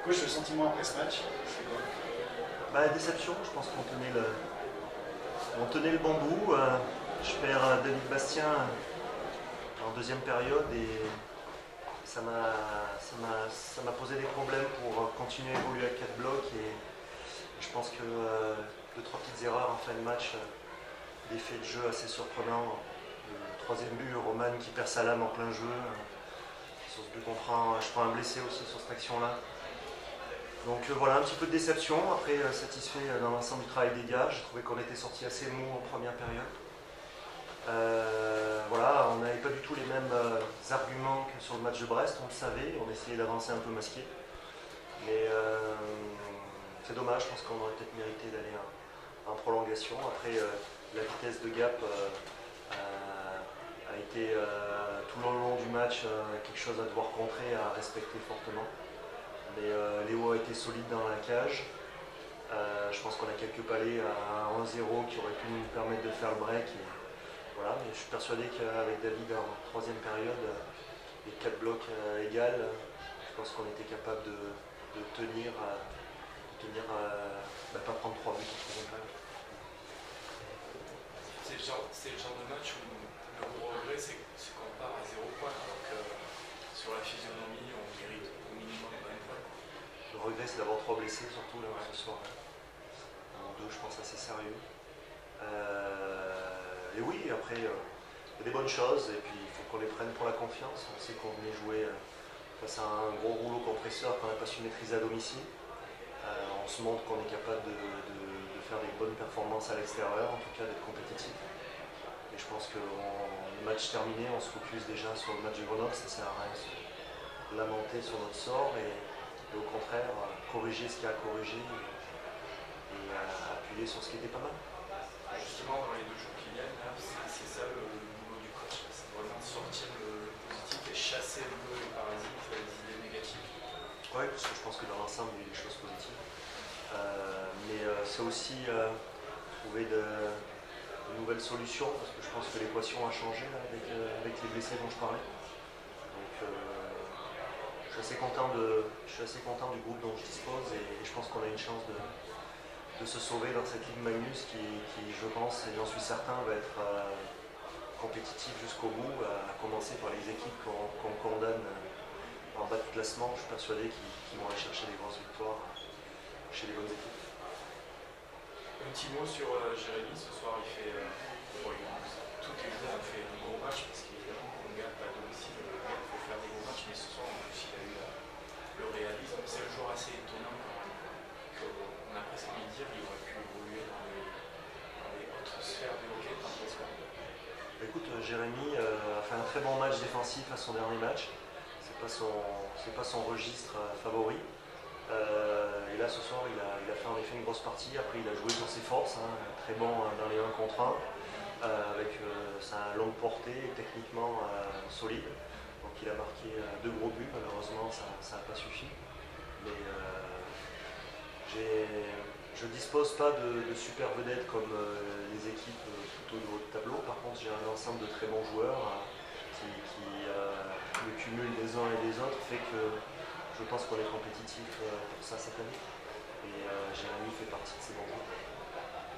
Coach, le sentiment après ce match, c'est quoi? Déception, je pense on tenait le bon bout. Je perds David Bastien en deuxième période et ça m'a posé des problèmes pour continuer à évoluer à 4 blocs. Et je pense que deux, trois petites erreurs en fin de match, des faits de jeu assez surprenants. Le troisième but, Roman qui perd sa lame en plein jeu. Sur ce but je prends un blessé aussi sur cette action-là. Donc voilà, un petit peu de déception. Après, satisfait dans l'ensemble du travail des gars. J'ai trouvé qu'on était sorti assez mou en première période. Voilà, on n'avait pas du tout les mêmes arguments que sur le match de Brest, on le savait, on essayait d'avancer un peu masqué. Mais c'est dommage, je pense qu'on aurait peut-être mérité d'aller en prolongation. Après, la vitesse de gap a été tout le long du match quelque chose à devoir contrer, à respecter fortement. Mais Léo a été solide dans la cage. Je pense qu'on a quelques palets à 1-0 qui auraient pu nous permettre de faire le break. Voilà, mais je suis persuadé qu'avec David en troisième période, les 4 blocs égales, je pense qu'on était capable de tenir, pas prendre 3 buts en troisième période. C'est le genre de match où le gros regret c'est qu'on part à 0 points, alors que sur la physionomie on mérite au minimum 20 points. Le regret c'est d'avoir 3 blessés surtout là, ce soir. En 2 je pense assez sérieux. Et oui, après, il y a des bonnes choses et puis il faut qu'on les prenne pour la confiance. On sait qu'on venait jouer face à un gros rouleau compresseur qu'on n'a pas su maîtriser à domicile. On se montre qu'on est capable de faire des bonnes performances à l'extérieur, en tout cas d'être compétitif. Et je pense que le match terminé, on se focus déjà sur le match de Grenoble, ça sert à rien de se lamenter sur notre sort et au contraire corriger ce qu'il y a à corriger et appuyer sur ce qui était pas mal. Justement, dans les 2 jours qui viennent, c'est ça le boulot du coach, c'est vraiment sortir le positif et chasser un peu les parasites, les idées négatives. Oui, parce que je pense que dans l'ensemble, il y a des choses positives. Mais c'est aussi trouver de nouvelles solutions, parce que je pense que l'équation a changé là, avec les blessés dont je parlais. Donc je suis assez content du groupe dont je dispose et je pense qu'on a une chance de se sauver dans cette Ligue Magnus qui, je pense, et j'en suis certain, va être compétitive jusqu'au bout, à commencer par les équipes qu'on condamne en bas de classement. Je suis persuadé qu'ils vont aller chercher des grosses victoires chez les bonnes équipes. Un petit mot sur Jérémy, ce soir il fait, toutes les jours on fait un gros match parce qu'évidemment on ne gagne pas à domicile, il faut faire des gros matchs, mais ce soir en plus il a eu le réalisme. C'est un joueur assez étonnant qu'on a presque envie de dire qu'il aurait pu évoluer dans les autres sphères du hockey. Écoute, Jérémy a fait un très bon match défensif à son dernier match. C'est pas son registre favori. Et là ce soir il a fait en effet une grosse partie. Après il a joué sur ses forces, très bon dans les 1 contre 1, avec sa longue portée, techniquement solide. Donc il a marqué 2 gros buts, malheureusement ça n'a pas suffi. Mais je ne dispose pas de super vedettes comme les équipes tout au haut de tableau. Par contre j'ai un ensemble de très bons joueurs qui le cumul des uns et des autres fait que je pense qu'on est compétitif pour ça cette année. Et Jérémy fait partie de ces bons joueurs.